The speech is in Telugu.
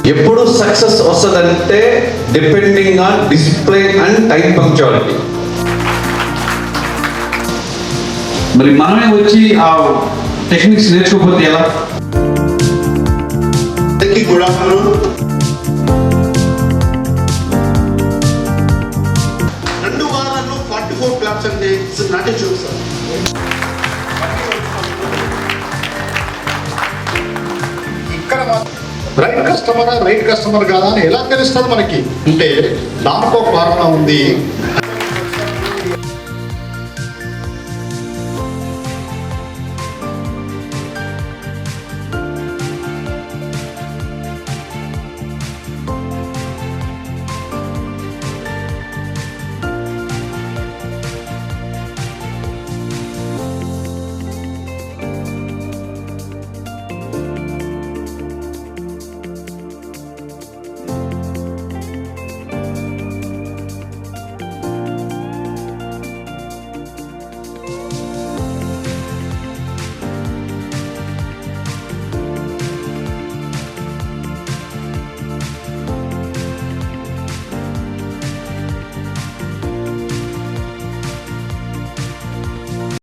ఎప్పుడు సక్సెస్ వస్తుందంటే depending on discipline and time punctuality. మరి మనమే వచ్చి ఆ టెక్నిక్స్ నేర్చుకోకపోతే ఎలా? Good afternoon. 2 వారాల్లో 44 క్లాప్స్ అంటే it's not a joke sir. ఇక్కడ రైట్ కస్టమర్ కాదా అని ఎలా తెలుస్తుంది మనకి అంటే దానికో కారణం ఉంది.